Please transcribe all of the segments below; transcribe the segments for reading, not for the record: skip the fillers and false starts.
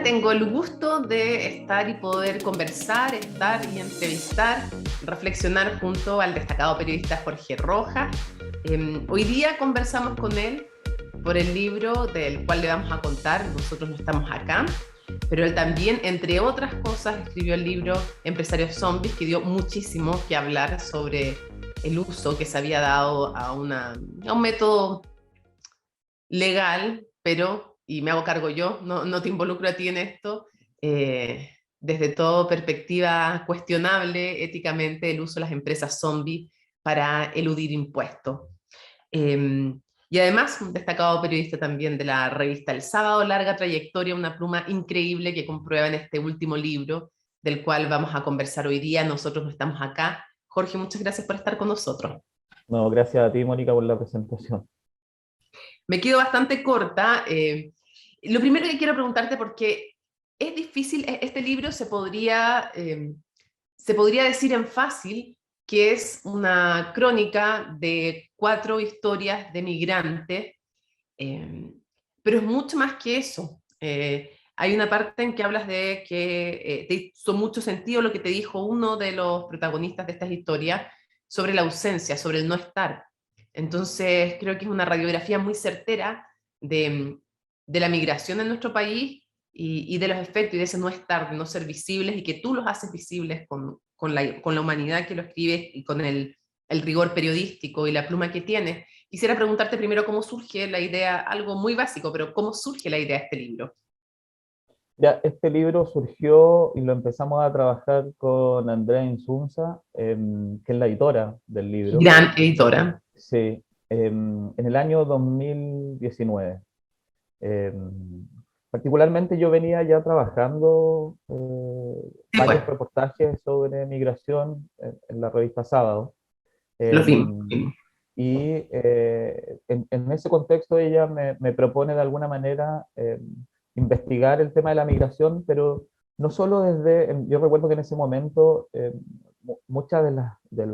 tengo el gusto de estar y poder conversar, estar y entrevistar, reflexionar junto al destacado periodista Jorge Rojas. Hoy día conversamos con él por el libro del cual le vamos a contar. Nosotros no estamos acá, pero él también, entre otras cosas, escribió el libro Empresarios Zombies, que dio muchísimo que hablar sobre el uso que se había dado a un método legal, pero, y me hago cargo yo, no te involucro a ti en esto, desde toda perspectiva cuestionable éticamente el uso de las empresas zombie para eludir impuestos. Y además, un destacado periodista también de la revista El Sábado, larga trayectoria, una pluma increíble que comprueba en este último libro, del cual vamos a conversar hoy día. Nosotros no estamos acá. Jorge, muchas gracias por estar con nosotros. No, gracias a ti, Mónica, por la presentación. Me quedo bastante corta. Lo primero que quiero preguntarte, porque es difícil, este libro se podría decir en fácil que es una crónica de 4 historias de migrantes, pero es mucho más que eso. Hay una parte en que hablas de que te hizo mucho sentido lo que te dijo uno de los protagonistas de estas historias sobre la ausencia, sobre el no estar. Entonces, creo que es una radiografía muy certera de la migración en nuestro país y de los efectos y de ese no estar, de no ser visibles, y que tú los haces visibles con la humanidad que lo escribes y con el rigor periodístico y la pluma que tienes. Quisiera preguntarte primero cómo surge la idea, algo muy básico, pero cómo surge la idea de este libro. Ya, este libro surgió y lo empezamos a trabajar con Andrea Insunza, que es la editora del libro. Gran editora. Sí, en el año 2019. Particularmente yo venía ya trabajando Después, varios reportajes sobre migración en la revista Sábado. los vimos. Em, en ese contexto ella me propone de alguna manera investigar el tema de la migración, pero no solo desde, yo recuerdo que en ese momento muchas de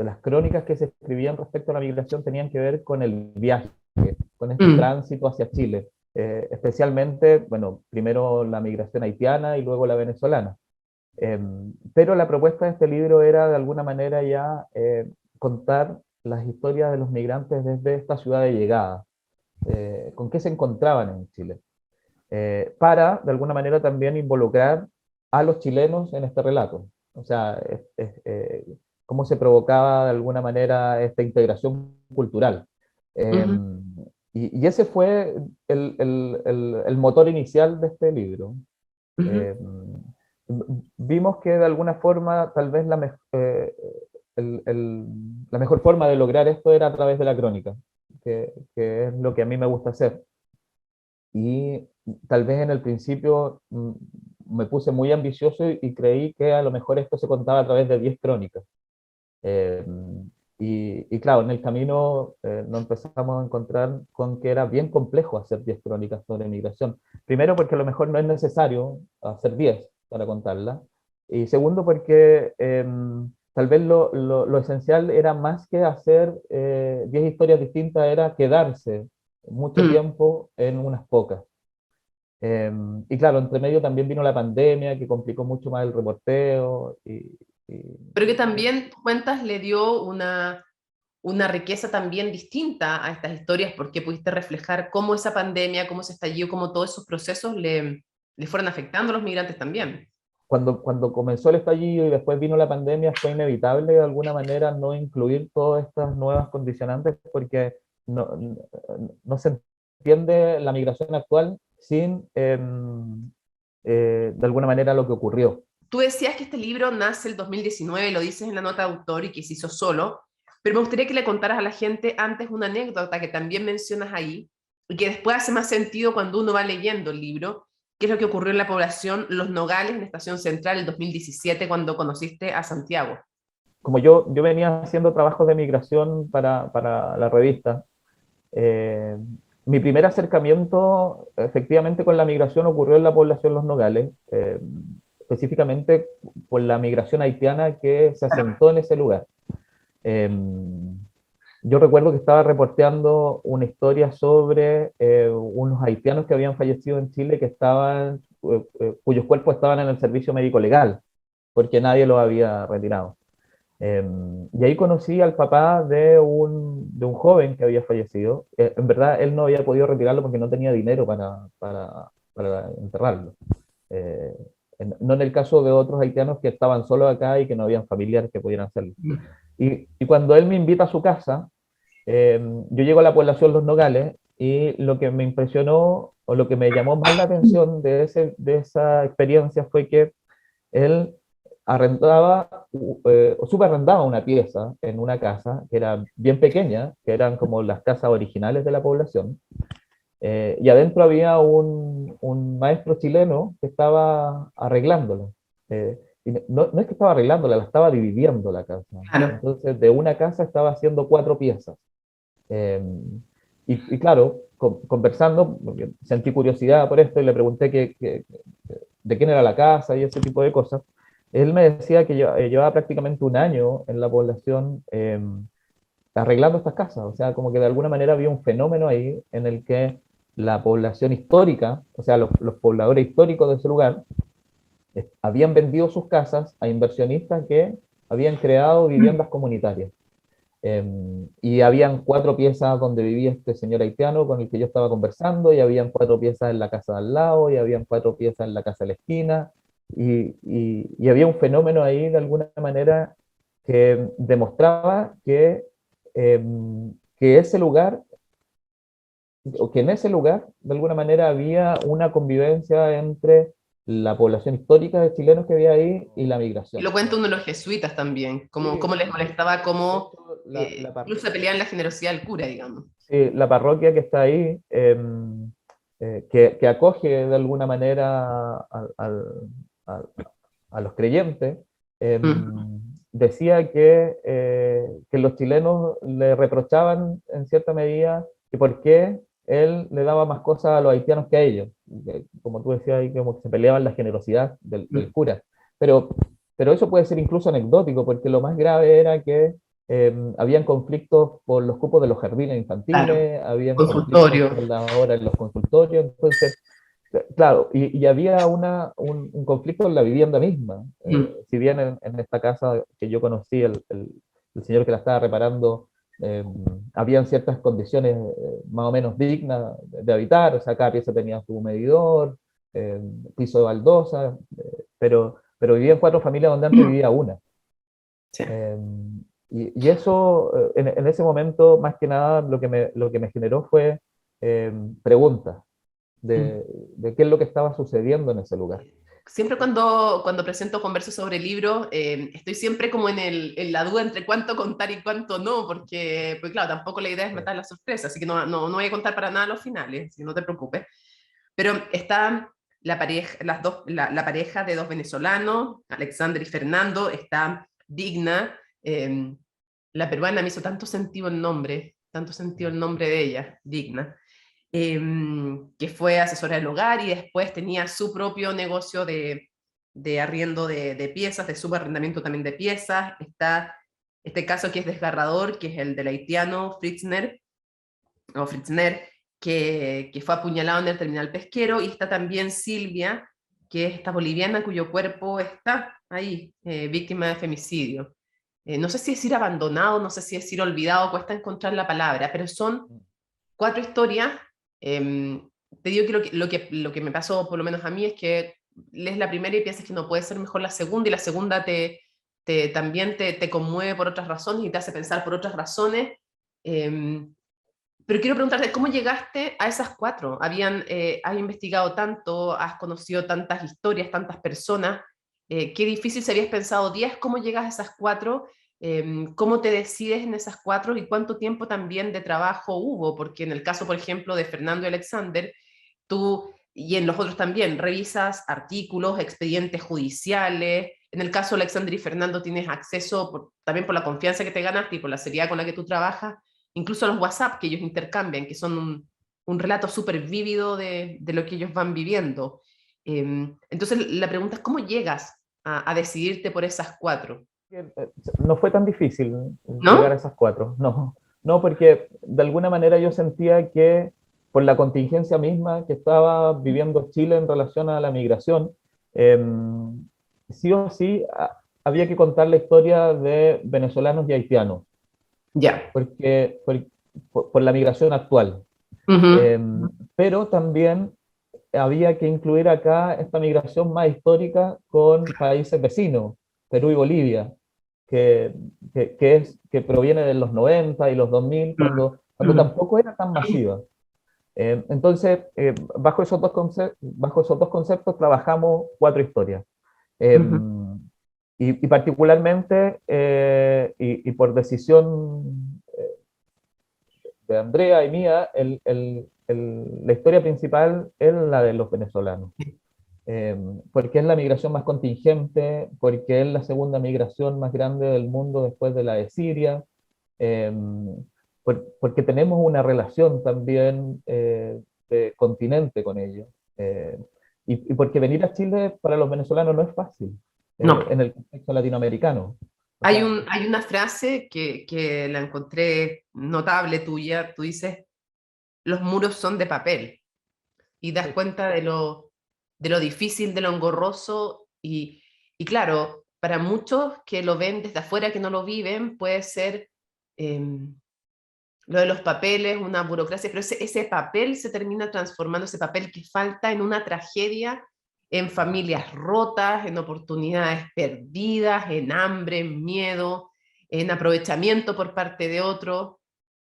las crónicas que se escribían respecto a la migración tenían que ver con el viaje, con este Mm, tránsito hacia Chile, especialmente, bueno, primero la migración haitiana y luego la venezolana. Pero la propuesta de este libro era de alguna manera ya contar las historias de los migrantes desde esta ciudad de llegada, con qué se encontraban en Chile, para de alguna manera también involucrar a los chilenos en este relato. O sea, cómo se provocaba de alguna manera esta integración cultural. Eh, ujú, y ese fue el motor inicial de este libro. ujú. Eh, Vimos que de alguna forma tal vez la mejor forma de lograr esto era a través de la crónica, que es lo que a mí me gusta hacer. Y tal vez en el principio me puse muy ambicioso y creí que a lo mejor esto se contaba a través de 10 crónicas. Eh, y claro, en el camino nos empezamos a encontrar con que era bien complejo hacer 10 crónicas sobre migración. Primero porque a lo mejor no es necesario hacer 10 para contarla. Y segundo porque tal vez lo esencial era más que hacer 10 historias distintas, era quedarse mucho Mm. tiempo en unas pocas. Y claro, entre medio también vino la pandemia que complicó mucho más el reporteo. Pero que también cuentas le dio una riqueza también distinta a estas historias, porque pudiste reflejar cómo esa pandemia, cómo se estalló, cómo todos esos procesos le fueron afectando a los migrantes también. Cuando comenzó el estallido y después vino la pandemia, fue inevitable de alguna manera no incluir todas estas nuevas condicionantes porque no se entiende la migración actual sin, de alguna manera, lo que ocurrió. Tú decías que este libro nace el 2019, lo dices en la nota de autor y que se hizo solo, pero me gustaría que le contaras a la gente antes una anécdota que también mencionas ahí y que después hace más sentido cuando uno va leyendo el libro, que es lo que ocurrió en la población Los Nogales, en la Estación Central, el 2017, cuando conociste a Santiago. Como yo venía haciendo trabajos de migración para la revista, eh, mi primer acercamiento efectivamente con la migración ocurrió en la población Los Nogales, específicamente por la migración haitiana que se asentó en ese lugar. Eh, yo recuerdo que estaba reporteando una historia sobre unos haitianos que habían fallecido en Chile, que estaban cuyos cuerpos estaban en el servicio médico legal, porque nadie los había retirado. Y ahí conocí al papá de un joven que había fallecido. En verdad, él no había podido retirarlo porque no tenía dinero para enterrarlo. Eh, no en el caso de otros haitianos que estaban solos acá y que no habían familiares que pudieran hacerlo. Y cuando él me invita a su casa, yo llego a la población Los Nogales y lo que me impresionó o lo que me llamó más la atención de esa experiencia fue que él arrendaba o subarrendaba una pieza en una casa que era bien pequeña, que eran como las casas originales de la población, y adentro había un maestro chileno que estaba arreglándola. Y no es que estaba arreglándola, la estaba dividiendo la casa. Claro. Entonces, de una casa estaba haciendo 4 piezas. Eh, y claro, conversando, porque sentí curiosidad por esto y le pregunté de quién era la casa y ese tipo de cosas. Él me decía que llevaba prácticamente un año en la población arreglando estas casas. O sea, como que de alguna manera había un fenómeno ahí en el que la población histórica, o sea, los pobladores históricos de ese lugar, habían vendido sus casas a inversionistas que habían creado viviendas comunitarias. Y habían 4 piezas donde vivía este señor haitiano con el que yo estaba conversando, y habían 4 piezas en la casa de al lado, y habían 4 piezas en la casa de la esquina, y había un fenómeno ahí de alguna manera que demostraba que ese lugar, o que en ese lugar de alguna manera había una convivencia entre la población histórica de chilenos que había ahí y la Y migración. lo cuenta uno de los jesuitas también, Sí, cómo les molestaba, de cómo hecho, incluso peleaban la generosidad del cura, digamos. sí, la parroquia que está ahí, que acoge de alguna manera a- a los creyentes, Mm. decía que los chilenos le reprochaban en cierta medida que por qué él le daba más cosas a los haitianos que a ellos. Como tú decías ahí, como que se peleaban la generosidad del Mm. cura. Pero, pero eso puede ser incluso anecdótico, porque lo más grave era que habían conflictos por los cupos de los jardines Claro, infantiles, habían conflictos consultorio. por la hora en los consultorios. Entonces, claro, y había un conflicto en la vivienda misma. Mm. Si bien en esta casa que yo conocí, el señor que la estaba reparando, eh, habían ciertas condiciones más o menos dignas de habitar, o sea, cada pieza tenía su medidor, eh, piso de baldosa, pero vivían 4 familias donde antes vivía una. Sí. Eh, y eso, en ese momento, más que nada, lo que me generó fue preguntas Mm. de qué es lo que estaba sucediendo en ese lugar. Siempre cuando presento converso sobre libros, estoy siempre como en la duda entre cuánto contar y cuánto no, porque, pues claro, tampoco la idea es matar la sorpresa, así que no voy a contar para nada los finales, así que no te preocupes. Pero está la pareja, la pareja de dos venezolanos, Alexander y Fernando, está Digna, la peruana, me hizo tanto sentido el nombre de ella, Digna, que fue asesora del hogar y después tenía su propio negocio de arriendo de piezas, de subarrendamiento también de piezas. Está este caso que es desgarrador, que es el del haitiano Fritzner, que fue apuñalado en el terminal pesquero, y está también Silvia, que es esta boliviana cuyo cuerpo está ahí, víctima de femicidio. No sé si decir abandonado, no sé si decir olvidado, cuesta encontrar la palabra, pero son 4 historias. eh, Te digo que lo que me pasó, por lo menos a mí, es que lees la primera y piensas que no puede ser mejor la segunda, y la segunda también te conmueve por otras razones y te hace pensar por otras razones. Eh, pero quiero preguntarte, ¿cómo llegaste a esas 4? Has investigado tanto, has conocido tantas historias, tantas personas. Qué difícil si habías pensado 10, ¿cómo llegas a esas 4? ¿Cómo te decides en esas 4 y cuánto tiempo también de trabajo hubo? Porque en el caso, por ejemplo, de Fernando y Alexander, tú, y en los otros también, revisas artículos, expedientes judiciales. En el caso de Alexander y Fernando tienes acceso también por la confianza que te ganaste y por la seriedad con la que tú trabajas, incluso a los WhatsApp que ellos intercambian, que son un relato súper vívido de lo que ellos van viviendo. Entonces la pregunta es, ¿cómo llegas a decidirte por esas 4? No fue tan difícil llegar a ¿No? esas 4, no, no, porque de alguna manera yo sentía que por la contingencia misma que estaba viviendo Chile en relación a la migración, eh, sí o sí había que contar la historia de venezolanos y haitianos, Ya. porque, por la migración actual. Ujú. Eh, pero también había que incluir acá esta migración más histórica con países vecinos, Perú y Bolivia, que, que proviene de los 90 y los 2000, cuando Mm. tampoco era tan masiva. Entonces, bajo esos dos conceptos trabajamos cuatro historias. Eh, Ujú. y particularmente, y por decisión de Andrea y mía, la historia principal es la de los venezolanos, eh, porque es la migración más contingente, porque es la segunda migración más grande del mundo después de la de Siria, eh, porque tenemos una relación también de continente con ellos, eh, y porque venir a Chile para los venezolanos no es fácil en No. el contexto latinoamericano. O Hay sea, hay una frase que la encontré notable tuya. Tú dices, los muros son de papel. Y das sí, cuenta de lo difícil, de lo engorroso. Y claro, para muchos que lo ven desde afuera, que no lo viven, puede ser lo de los papeles, una burocracia, pero ese papel se termina transformando, ese papel que falta, en una tragedia, en familias rotas, en oportunidades perdidas, en hambre, en miedo, en aprovechamiento por parte de otros.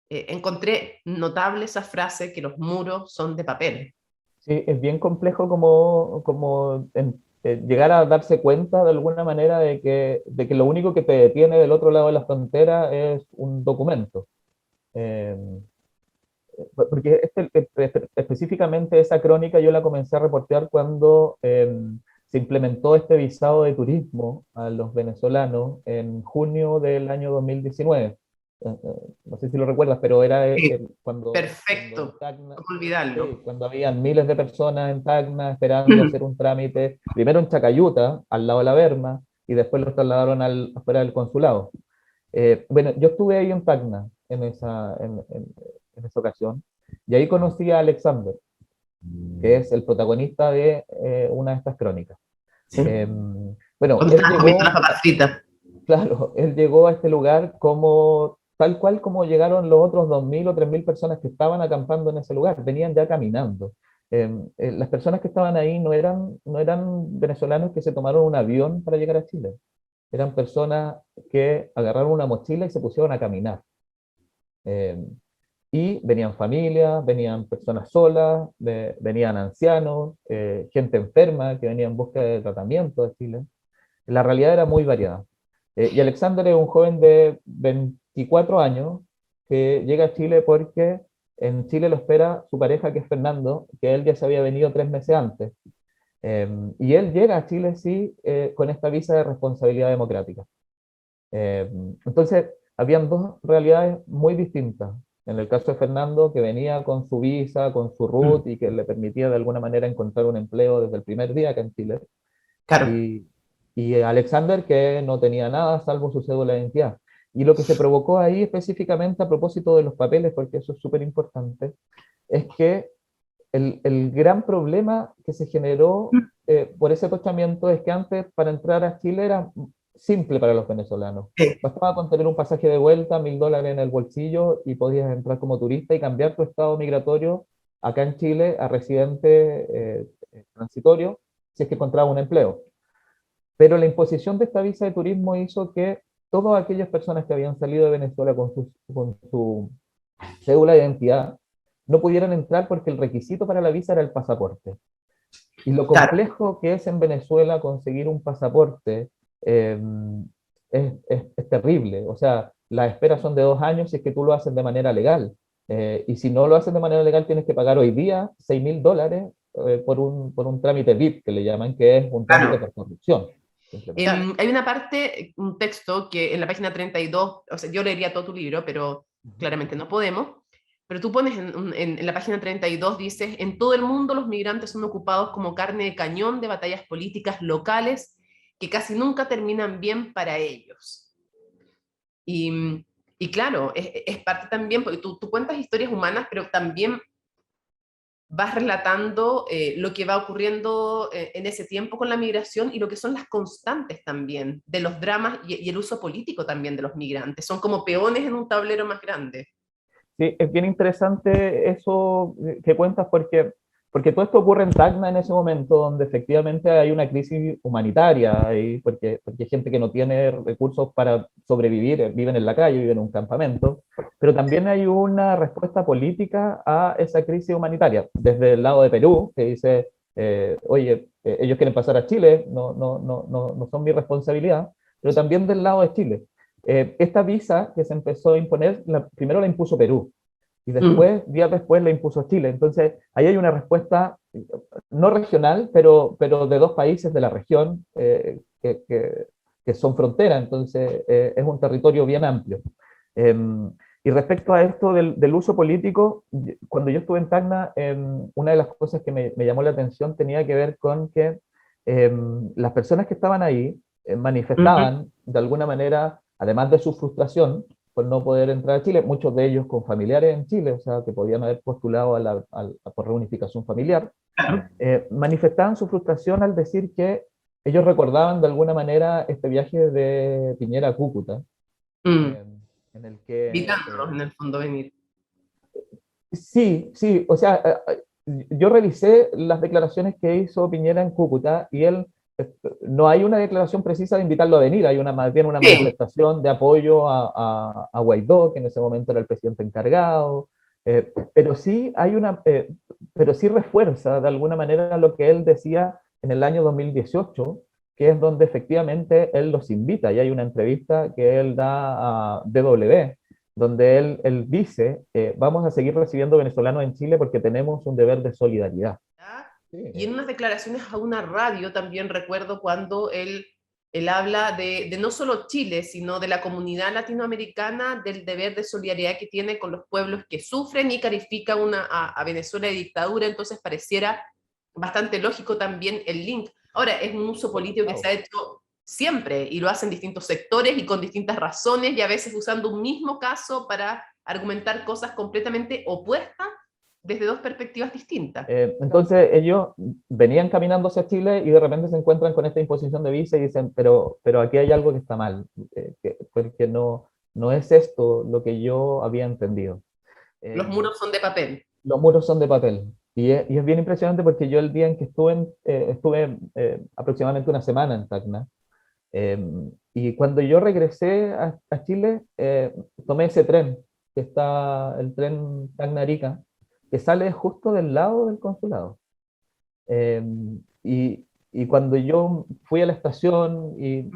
Encontré notable esa frase, que los muros son de papel. sí, es bien complejo llegar a darse cuenta de alguna manera de que lo único que te detiene del otro lado de la frontera es un documento. Eh, Porque específicamente esa crónica yo la comencé a reportear cuando se implementó este visado de turismo a los venezolanos en junio del año 2019. No sé si lo recuerdas, pero era Sí, cuando en perfecto, Tacna, cómo sí, olvidarlo. cuando habían miles de personas en Tacna esperando hacer un trámite, primero en Chacayuta, al lado de la Berma, y después los trasladaron afuera del consulado. Bueno, yo estuve ahí en Tacna en esa ocasión, y ahí conocí a Alexander, que es el protagonista de una de estas crónicas. Sí, Eh, bueno, cuando él estabas comiendo las llegó, papas fritas. claro, él llegó a este lugar como tal cual como llegaron los otros 2.000 o 3.000 personas que estaban acampando en ese lugar, venían ya caminando. Las personas que estaban ahí no eran venezolanos que se tomaron un avión para llegar a Chile, eran personas que agarraron una mochila y se pusieron a caminar. Eh, y venían familias, venían personas solas, venían ancianos, gente enferma que venía en busca de tratamiento de Chile. La realidad era muy variada. Y Alexander es un joven de 24 años que llega a Chile porque en Chile lo espera su pareja, que es Fernando, que él ya se había venido 3 meses antes. Y él llega a Chile, sí, con esta visa de responsabilidad democrática. Eh, entonces, habían dos realidades muy distintas. En el caso de Fernando, que venía con su visa, con su Mm, RUT y que le permitía de alguna manera encontrar un empleo desde el primer día acá en Chile. claro. Y, y Alexander, que no tenía nada salvo su cédula de identidad. Y lo que se provocó ahí específicamente a propósito de los papeles, porque eso es súper importante, es que el gran problema que se generó por ese tochamiento es que antes para entrar a Chile era simple para los venezolanos. Sí, Bastaba con tener un pasaje de vuelta, $1.000 en el bolsillo y podías entrar como turista y cambiar tu estado migratorio acá en Chile a residente transitorio si es que encontraba un empleo. Pero la imposición de esta visa de turismo hizo que todas aquellas personas que habían salido de Venezuela con su cédula de identidad no pudieran entrar porque el requisito para la visa era el pasaporte. Y lo claro. complejo que es en Venezuela conseguir un pasaporte eh, es terrible. O sea, las esperas son de 2 años si es que tú lo haces de manera legal. Y si no lo haces de manera legal, tienes que pagar hoy día $6.000 por un trámite VIP, que le llaman, que es un trámite Claro. por corrupción, simplemente. Hay una parte, un texto que en la página 32, o sea, yo leería todo tu libro, pero claramente no podemos, pero tú pones en la página 32, dices, en todo el mundo los migrantes son ocupados como carne de cañón de batallas políticas locales que casi nunca terminan bien para ellos. Y claro, es parte también, porque tú cuentas historias humanas, pero también vas relatando lo que va ocurriendo en ese tiempo con la migración y lo que son las constantes también de los dramas y el uso político también de los migrantes. Son como peones en un tablero más grande. Sí, es bien interesante eso que cuentas porque todo esto ocurre en Tacna en ese momento donde efectivamente hay una crisis humanitaria, y porque hay gente que no tiene recursos para sobrevivir, viven en la calle, viven en un campamento, pero también hay una respuesta política a esa crisis humanitaria, desde el lado de Perú, que dice, oye, ellos quieren pasar a Chile, no son mi responsabilidad, pero también del lado de Chile. Esta visa que se empezó a imponer, primero la impuso Perú y Mm. después, días después, la impuso Chile. Entonces, ahí hay una respuesta no regional, pero de dos países de la región que son frontera, entonces es un territorio bien amplio. Eh, y respecto a esto del uso político, cuando yo estuve en Tacna, una de las cosas que me llamó la atención tenía que ver con que las personas que estaban ahí Ujú. manifestaban de alguna manera, además de su frustración por no poder entrar a Chile, muchos de ellos con familiares en Chile, o sea, que podían haber postulado por reunificación familiar, Claro. manifestaban su frustración al decir que ellos recordaban de alguna manera este viaje de Piñera a Cúcuta, Mm. eh, en el que Invitándolos en el fondo a venir. sí, sí, o sea, yo revisé las declaraciones que hizo Piñera en Cúcuta y él, no hay una declaración precisa de invitarlo a venir, hay más bien una Sí. manifestación de apoyo a Guaidó, que en ese momento era el presidente encargado, pero sí pero sí refuerza de alguna manera lo que él decía en el año 2018, que es donde efectivamente él los invita, y hay una entrevista que él da a DW donde él dice, vamos a seguir recibiendo venezolanos en Chile porque tenemos un deber de solidaridad. Y en Sí, unas declaraciones a una radio también recuerdo cuando él habla de no solo Chile, sino de la comunidad latinoamericana, del deber de solidaridad que tiene con los pueblos que sufren y califica a Venezuela de dictadura, entonces pareciera bastante lógico también el link. Ahora, es un uso por político que se supuesto. ha hecho siempre y lo hacen distintos sectores y con distintas razones y a veces usando un mismo caso para argumentar cosas completamente opuestas desde dos perspectivas distintas. Entonces ellos venían caminando hacia Chile y de repente se encuentran con esta imposición de visa y dicen, pero aquí hay algo que está mal, porque no es esto lo que yo había entendido. Eh, Los muros son de papel. los muros son de papel. Y es bien impresionante porque yo el día en que estuve aproximadamente una semana en Tacna. Y cuando yo regresé a Chile, tomé ese tren, que está el tren Tacna-Arica, que sale justo del lado del consulado. Eh, y cuando yo fui a la estación, y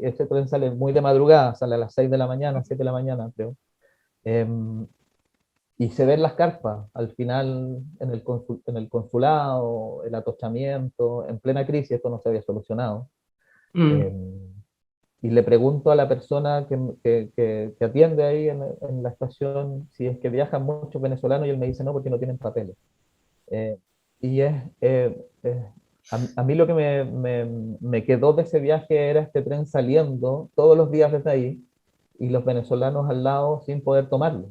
ese tren sale muy de madrugada, sale a las 6 de la mañana, 7 de la mañana, creo, eh, y se ven las carpas al final en el consulado, el atochamiento, en plena crisis, esto no se había solucionado. Eh, Mm. y le pregunto a la persona que atiende ahí en la estación si es que viajan muchos venezolanos y él me dice no, porque no tienen papeles. Eh, y a mí lo que me quedó de ese viaje era este tren saliendo todos los días desde ahí y los venezolanos al lado sin poder tomarlo.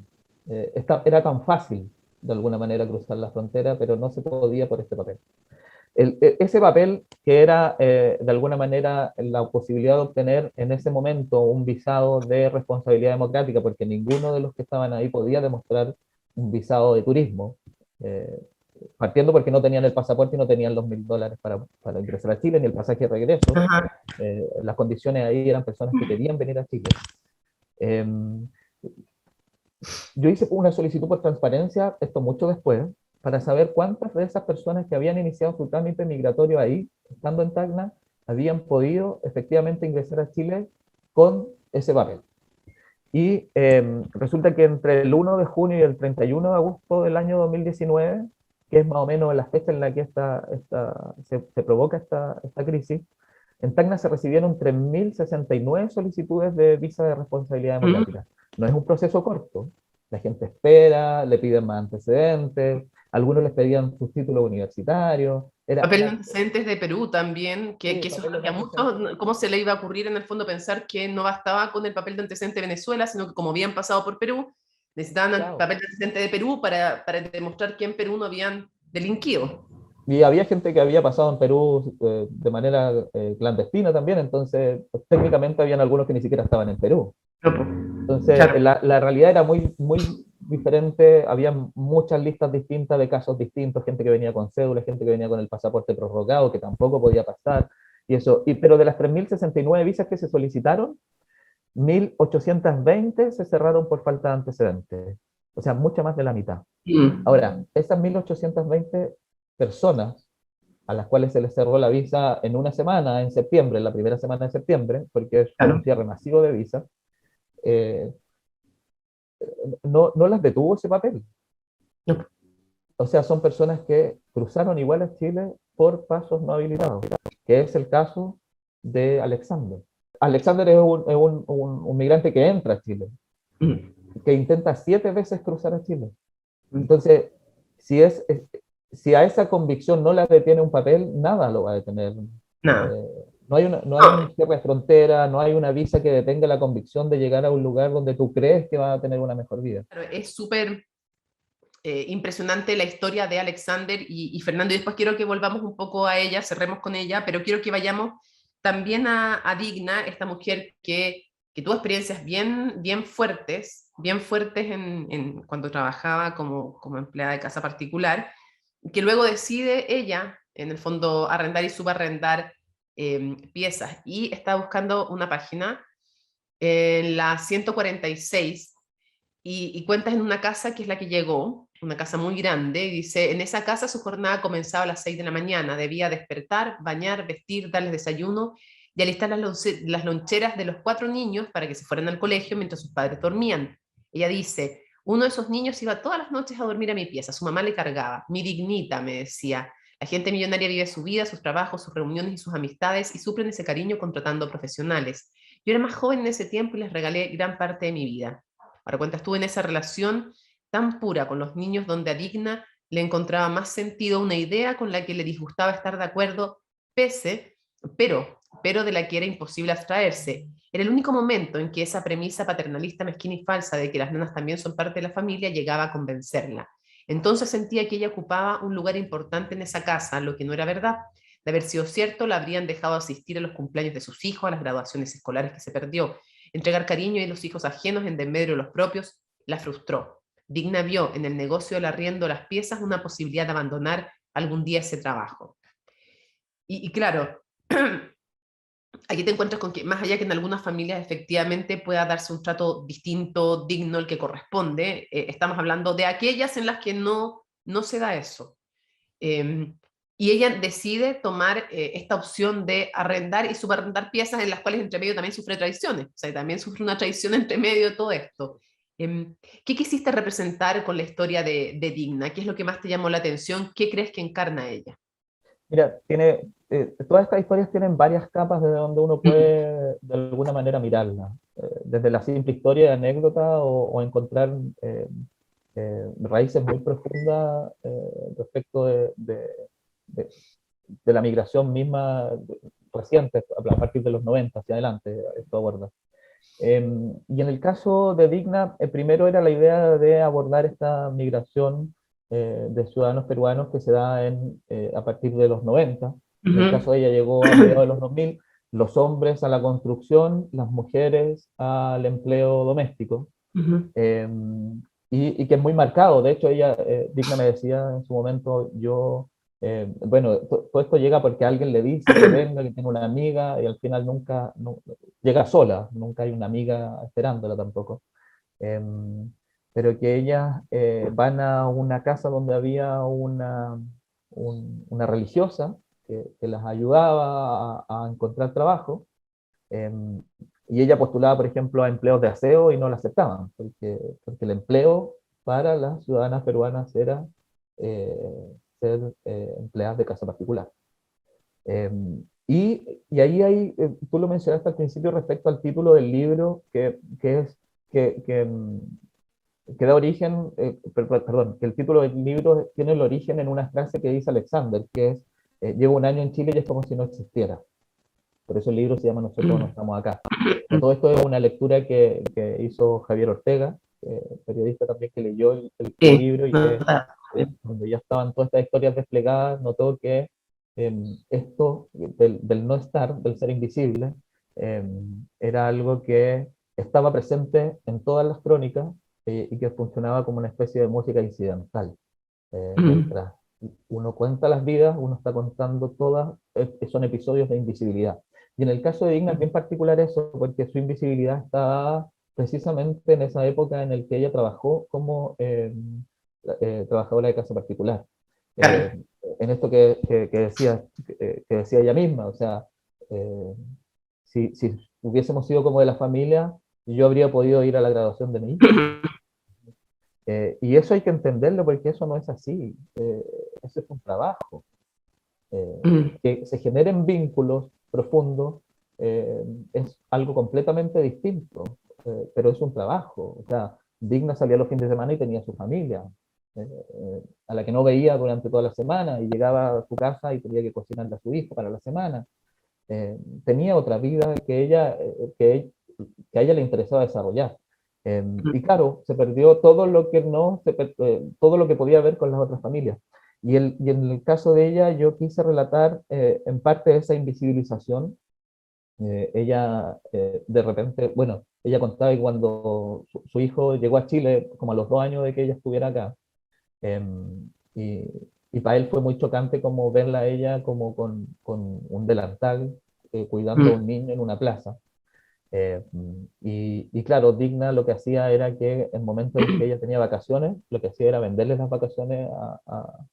Era tan fácil de alguna manera cruzar la frontera, pero no se podía por este papel. Ese papel que era de alguna manera la posibilidad de obtener en ese momento un visado de responsabilidad democrática, porque ninguno de los que estaban ahí podía demostrar un visado de turismo, eh, partiendo porque no tenían el pasaporte y no tenían los $1000 para ingresar a Chile, ni el pasaje de regreso. Ajá. Las condiciones ahí eran personas que querían venir a Chile. Eh, yo hice una solicitud por transparencia, esto mucho después, para saber cuántas de esas personas que habían iniciado su trámite migratorio ahí, estando en Tacna, habían podido efectivamente ingresar a Chile con ese papel. Y resulta que entre el 1 de junio y el 31 de agosto del año 2019, que es más o menos la fecha en la que se provoca esta crisis, en Tacna se recibieron 3069 solicitudes de visa de responsabilidad Mm. democrática. No es un proceso corto. La gente espera, le piden más antecedentes, algunos les pedían sus títulos universitarios. Papel de antecedentes de Perú también, que Sí, eso es lo papeles que de a muchos, antecedentes. ¿cómo se le iba a ocurrir en el fondo pensar que no bastaba con el papel de antecedente de Venezuela, sino que como habían pasado por Perú, necesitaban Claro. papel de antecedente de Perú para demostrar que en Perú no habían delinquido. Y había gente que había pasado en Perú de manera clandestina también, entonces pues, técnicamente habían algunos que ni siquiera estaban en Perú. No, po. Entonces Claro. la realidad era muy, muy diferente, había muchas listas distintas de casos distintos, gente que venía con cédula, gente que venía con el pasaporte prorrogado, que tampoco podía pasar, y eso. Pero de las 3.069 visas que se solicitaron, 1.820 se cerraron por falta de antecedentes, o sea, mucha más de la mitad. Ahora, Mm. esas 1.820 personas a las cuales se les cerró la visa en una semana, en septiembre, en la primera semana de septiembre, porque fue un Claro. cierre masivo de visas, eh, no las detuvo ese papel. No. O sea, son personas que cruzaron igual a Chile por pasos no habilitados, que es el caso de Alexander. Alexander es un migrante que entra a Chile, Mm. que intenta 7 veces cruzar a Chile. Mm. Entonces, si a esa convicción no la detiene un papel, nada lo va a detener. Nada. No hay un cierre de frontera, no hay una visa que detenga la convicción de llegar a un lugar donde tú crees que va a tener una mejor vida. Claro, es súper impresionante la historia de Alexander y Fernando, y después quiero que volvamos un poco a ella, cerremos con ella, pero quiero que vayamos también a Digna, esta mujer que tuvo experiencias bien fuertes cuando trabajaba como empleada de casa particular, que luego decide ella, en el fondo, arrendar y subarrendar piezas, y está buscando una página en la 146 y cuentas en una casa que es la que llegó, una casa muy grande, y dice, en esa casa su jornada comenzaba a las 6 de la mañana, debía despertar, bañar, vestir, darles desayuno y alistar las loncheras de los 4 niños para que se fueran al colegio mientras sus padres dormían. Ella dice, uno de esos niños iba todas las noches a dormir a mi pieza, su mamá le cargaba, mi dignita, me decía. La gente millonaria vive su vida, sus trabajos, sus reuniones y sus amistades y suplen ese cariño contratando profesionales. Yo era más joven en ese tiempo y les regalé gran parte de mi vida. Ahora cuenta, estuve en esa relación tan pura con los niños donde a Digna le encontraba más sentido una idea con la que le disgustaba estar de acuerdo, pese, pero de la que era imposible abstraerse. Era el único momento en que esa premisa paternalista mezquina y falsa de que las nenas también son parte de la familia llegaba a convencerla. Entonces sentía que ella ocupaba un lugar importante en esa casa, lo que no era verdad. De haber sido cierto, la habrían dejado asistir a los cumpleaños de sus hijos, a las graduaciones escolares que se perdió. Entregar cariño y los hijos ajenos en desmedro de los propios la frustró. Digna vio en el negocio del arriendo de las piezas una posibilidad de abandonar algún día ese trabajo. Y claro, aquí te encuentras con que más allá que en algunas familias efectivamente pueda darse un trato distinto, digno, el que corresponde, estamos hablando de aquellas en las que no se da eso. Eh, y ella decide tomar esta opción de arrendar y subarrendar piezas en las cuales entre medio también sufre traiciones, o sea, también sufre una traición entre medio de todo esto. Eh, ¿Qué quisiste representar con la historia de Digna? ¿Qué es lo que más te llamó la atención? ¿Qué crees que encarna ella? Mira, todas estas historias tienen varias capas de donde uno Mm. puede de alguna manera mirarlas. Desde la simple historia de anécdota o encontrar raíces muy profundas respecto de- de la migración misma reciente, a partir de los 90 hacia adelante, esto aborda. Y en el caso de Digna, primero era la idea de abordar esta migración de ciudadanos peruanos que se da a partir de los 90. En el caso Ujú. de ella llegó a mediados de los 2000, los hombres a la construcción, las mujeres al empleo doméstico, Ujú. eh, y que es muy marcado. De hecho, ella, Digna me decía en su momento, bueno, todo esto llega porque alguien le dice que venga, que tiene una amiga, y al final nunca, llega sola, nunca hay una amiga esperándola tampoco. Eh, pero que ellas van a una casa donde había una religiosa que las ayudaba a encontrar trabajo, eh, y ella postulaba, por ejemplo, a empleos de aseo y no la aceptaban, porque el empleo para las ciudadanas peruanas era eh, ser empleadas de casa particular. Eh, y ahí tú lo mencionaste al principio respecto al título del libro, que, que, mm, que da origen, perdón, que el título del libro tiene el origen en una frase que dice Alexander, que es, llevo un año en Chile y es como si no existiera. Por eso el libro se llama Nosotros no estamos acá. Todo esto es una lectura que hizo Javier Ortega, periodista también que leyó el Sí, libro y no, cuando ya estaban todas estas historias desplegadas, notó que esto del no estar, del ser invisible, era algo que estaba presente en todas las crónicas y que funcionaba como una especie de música incidental. Mientras uno cuenta las vidas, uno está contando todas, son episodios de invisibilidad. Y en el caso de Digna es bien particular eso, porque su invisibilidad está precisamente en esa época en la que ella trabajó como trabajadora de casa particular. Eh, Claro. en esto que decía ella misma, o sea, eh, si hubiésemos sido como de la familia, yo habría podido ir a la graduación de mi hijo. Y eso hay que entenderlo porque eso no es así. Eso es un trabajo. Que se generen vínculos profundos es algo completamente distinto, pero es un trabajo. O sea, Digna salía los fines de semana y tenía su familia, a la que no veía durante toda la semana y llegaba a su casa y tenía que cocinarle a su hijo para la semana. Tenía otra vida que a ella le interesaba desarrollar. Y claro, se perdió todo lo que no, todo lo que podía ver con las otras familias. Y en el caso de ella, yo quise relatar en parte esa invisibilización. Ella de repente, bueno, ella contaba que cuando su hijo llegó a Chile, como a los 2 años de que ella estuviera acá, eh, y, y para él fue muy chocante como verla a ella como con un delantal cuidando a un niño en una plaza. Eh, y claro, Digna lo que hacía era que en momentos en que ella tenía vacaciones, lo que hacía era venderles las vacaciones a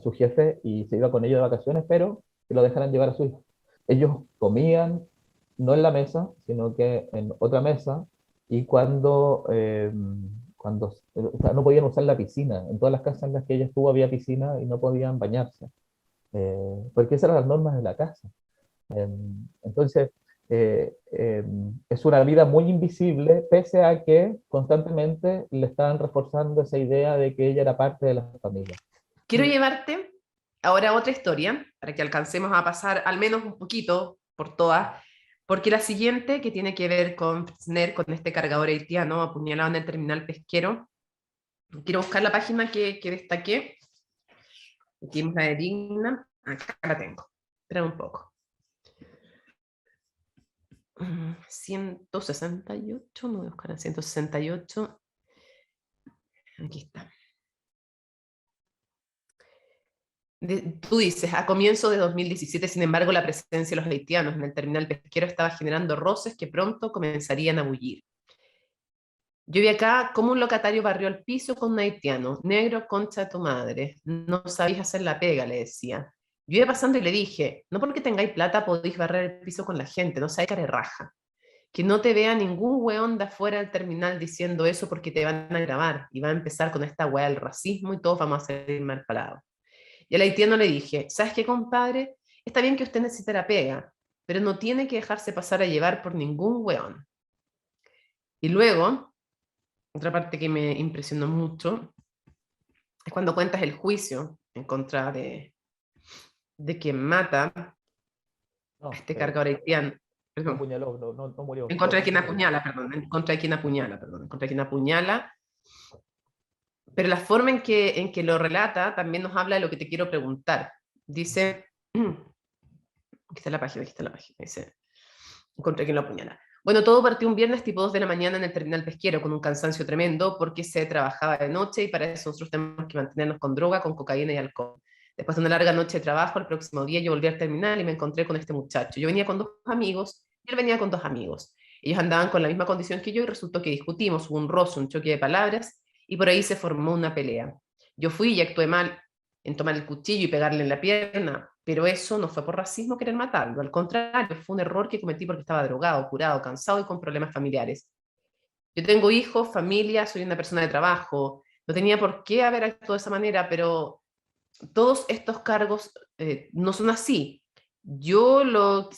su jefe y se iba con ellos de vacaciones, pero que lo dejaran llevar a su hijo. Ellos comían no en la mesa, sino que en otra mesa, y o sea, no podían usar la piscina. En todas las casas en las que ella estuvo había piscina y no podían bañarse, porque esas eran las normas de la casa. Entonces, es una vida muy invisible, pese a que constantemente le estaban reforzando esa idea de que ella era parte de la familia. Quiero llevarte ahora a otra historia, para que alcancemos a pasar al menos un poquito por todas, porque la siguiente, que tiene que ver con Fresner, con este cargador haitiano apuñalado en el terminal pesquero, quiero buscar la página que destaqué, aquí es la de Digna, acá la tengo, espera un poco. 168, no voy a buscar en 168, aquí está. Tú dices, a comienzo de 2017, sin embargo, la presencia de los haitianos en el terminal pesquero estaba generando roces que pronto comenzarían a bullir. Yo vi acá como un locatario barrió el piso con un haitiano. Negro, concha de tu madre. No sabéis hacer la pega, le decía. Yo iba pasando y le dije, no porque tengáis plata podéis barrer el piso con la gente, no sabéis cara de raja. Que no te vea ningún weón de afuera del terminal diciendo eso porque te van a grabar y va a empezar con esta weá del racismo y todos vamos a salir mal parados. Y al haitiano le dije, ¿sabes qué, compadre? Está bien que usted necesite la pega, pero no tiene que dejarse pasar a llevar por ningún weón. Y luego, otra parte que me impresionó mucho, es cuando cuentas el juicio en contra de quien mata a No, este cargador haitiano. no Perdón, apuñaló, no murió, en contra de quien murió. apuñala, perdón, en contra de quien apuñala, perdón, en contra de quien apuñala. Pero la forma en que lo relata también nos habla de lo que te quiero preguntar. Dice, aquí está la página, dice, encontré quien lo apuñala. Bueno, todo partió un viernes tipo 2 de la mañana en el terminal pesquero con un cansancio tremendo porque se trabajaba de noche y para eso nosotros tenemos que mantenernos con droga, con cocaína y alcohol. Después de una larga noche de trabajo, el próximo día yo volví al terminal y me encontré con este muchacho. Yo venía con 2 amigos y él venía con 2 amigos. Ellos andaban con la misma condición que yo y resultó que discutimos, hubo un roce, un choque de palabras y por ahí se formó una pelea. Yo fui y actué mal en tomar el cuchillo y pegarle en la pierna, pero eso no fue por racismo querer matarlo, al contrario, fue un error que cometí porque estaba drogado, curado, cansado y con problemas familiares. Yo tengo hijos, familia, soy una persona de trabajo, no tenía por qué haber actuado de esa manera, pero todos estos cargos no son así. Que yo lo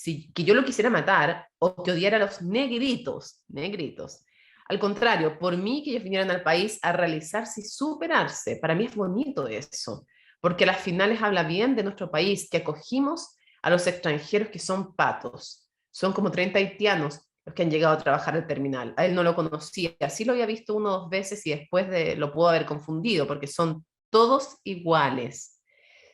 quisiera matar o que odiara a los negritos, negritos. Al contrario, por mí que ellos vinieran al país a realizarse y superarse, para mí es bonito eso, porque a las finales habla bien de nuestro país, que acogimos a los extranjeros que son patos. Son como 30 haitianos los que han llegado a trabajar al terminal. A él no lo conocía, sí lo había visto 1 o 2 veces y después lo pudo haber confundido, porque son todos iguales.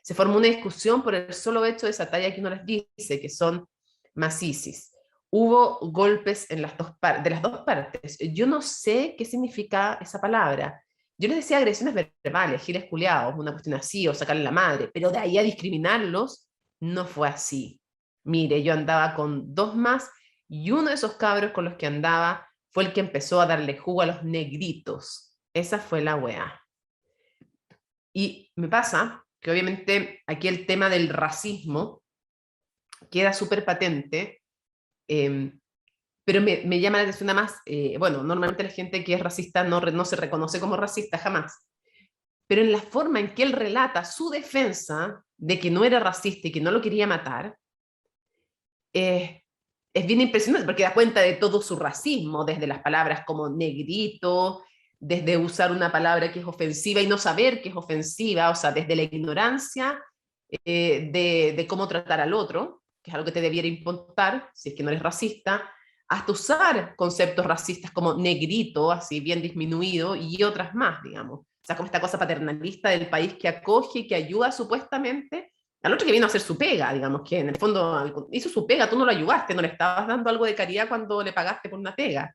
Se formó una discusión por el solo hecho de esa talla que uno les dice, que son macisis. Hubo golpes en de las dos partes. Yo no sé qué significa esa palabra. Yo les decía agresiones verbales, giles culiados, una cuestión así, o sacarle la madre, pero de ahí a discriminarlos, no fue así. Mire, yo andaba con dos más y uno de esos cabros con los que andaba fue el que empezó a darle jugo a los negritos. Esa fue la weá. Y me pasa que obviamente aquí el tema del racismo queda súper patente, eh, pero me llama la atención nada más, bueno, normalmente la gente que es racista no se reconoce como racista jamás, pero en la forma en que él relata su defensa de que no era racista y que no lo quería matar, eh, es bien impresionante porque da cuenta de todo su racismo, desde las palabras como negrito, desde usar una palabra que es ofensiva y no saber que es ofensiva, o sea, desde la ignorancia de cómo tratar al otro, que es algo que te debiera importar si es que no eres racista, hasta usar conceptos racistas como negrito, así bien disminuido, y otras más, digamos. O sea, como esta cosa paternalista del país que acoge y que ayuda supuestamente al otro que vino a hacer su pega, digamos, que en el fondo hizo su pega, tú no lo ayudaste, no le estabas dando algo de caridad cuando le pagaste por una pega.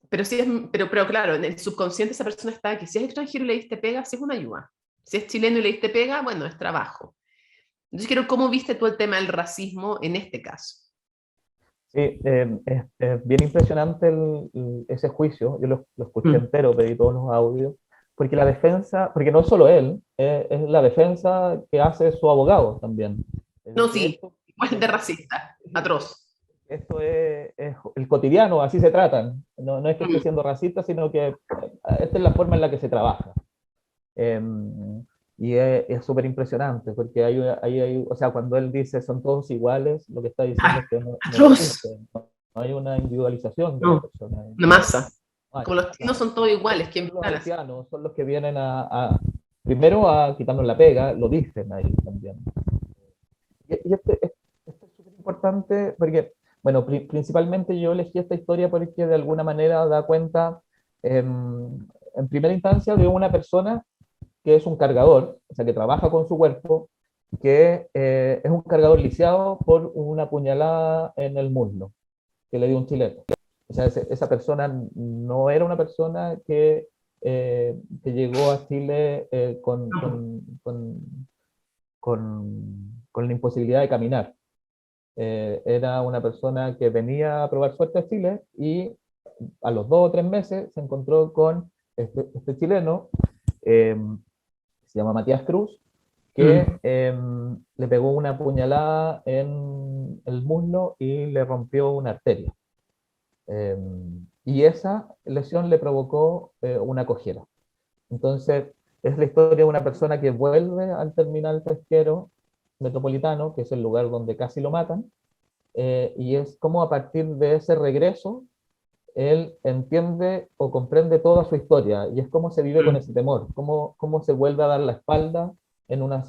Pero, sí es, pero claro, en el subconsciente esa persona está que si es extranjero y le diste pega, sí es una ayuda. Si es chileno y le diste pega, bueno, es trabajo. Entonces quiero, ¿cómo viste tú el tema del racismo en este caso? Sí, es bien impresionante ese juicio, yo lo escuché Mm. entero, pedí todos los audios, porque la defensa, porque no solo él, es la defensa que hace su abogado también. Es No, de que sí, igual de racista, atroz. esto es el cotidiano, así se tratan. No, no es que esté Mm. siendo racista, sino que esta es la forma en la que se trabaja. Eh, y es súper impresionante, porque o sea, cuando él dice son todos iguales, lo que está diciendo Ah, es que no atroz. existe, no hay una individualización de las No, personas. una masa. No hay, Como los chinos claro. son todos iguales, Son ¿quién los plan así? haitianos, son los que vienen primero a quitarnos la pega, lo dicen ahí también. Y esto es súper importante porque, bueno, principalmente yo elegí esta historia porque de alguna manera da cuenta, en primera instancia, de una persona que es un cargador, o sea, que trabaja con su cuerpo, que es un cargador lisiado por una puñalada en el muslo que le dio un chileno. O sea, esa persona no era una persona que llegó a Chile con la imposibilidad de caminar. Era una persona que venía a probar suerte a Chile y a los 2 o 3 meses se encontró con este chileno, eh, se llama Matías Cruz, que Mm. le pegó una puñalada en el muslo y le rompió una arteria. Eh, y esa lesión le provocó una cojera. Entonces, es la historia de una persona que vuelve al terminal pesquero metropolitano, que es el lugar donde casi lo matan, y es como a partir de ese regreso, él entiende o comprende toda su historia, y es cómo se vive con Mm. ese temor, cómo se vuelve a dar la espalda en una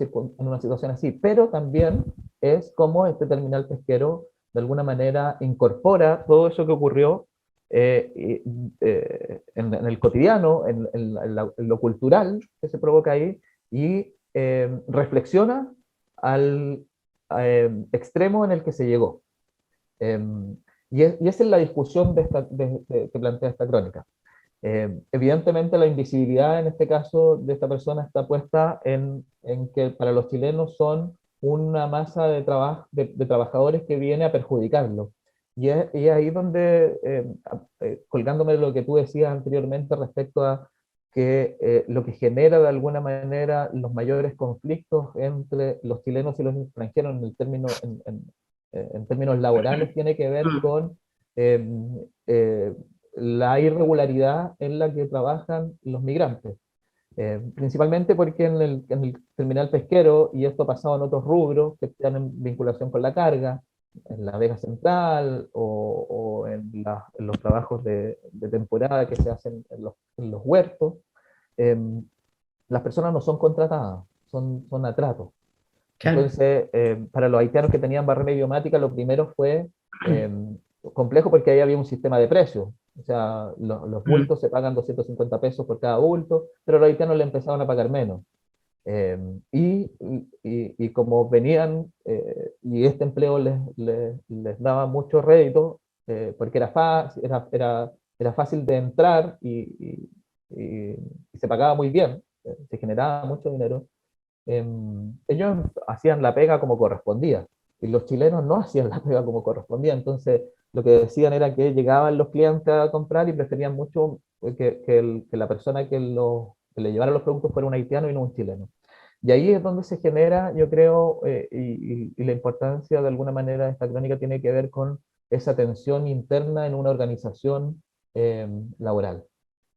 situación así, pero también es cómo este terminal pesquero de alguna manera incorpora todo eso que ocurrió en el cotidiano, en lo cultural que se provoca ahí, y reflexiona al extremo en el que se llegó. Y esa es la discusión que plantea esta crónica. Evidentemente la invisibilidad en este caso de esta persona está puesta en que para los chilenos son una masa de trabajadores que viene a perjudicarlo. Y es ahí donde, colgándome de lo que tú decías anteriormente respecto a que lo que genera de alguna manera los mayores conflictos entre los chilenos y los extranjeros en términos laborales tiene que ver Mm. con eh, eh, la irregularidad en la que trabajan los migrantes. Principalmente porque en el terminal pesquero, y esto ha pasado en otros rubros que tienen vinculación con la carga, en la Vega Central o en los trabajos de temporada que se hacen en los huertos, eh, las personas no son contratadas, son a trato. Claro. Entonces, para los haitianos que tenían barrera idiomática, lo primero fue eh, complejo porque ahí había un sistema de precios. O sea, los Mm. bultos se pagan 250 pesos por cada bulto, pero los haitianos le empezaban a pagar menos. Eh, y como venían, y este empleo les daba mucho rédito, porque era fácil de entrar y se pagaba muy bien, se generaba mucho dinero. Ellos hacían la pega como correspondía y los chilenos no hacían la pega como correspondía. Entonces, lo que decían era que llegaban los clientes a comprar y preferían mucho que la persona que le llevara los productos fuera un haitiano y no un chileno. Y ahí es donde se genera, yo creo, y la importancia de alguna manera de esta crónica tiene que ver con esa tensión interna en una organización laboral.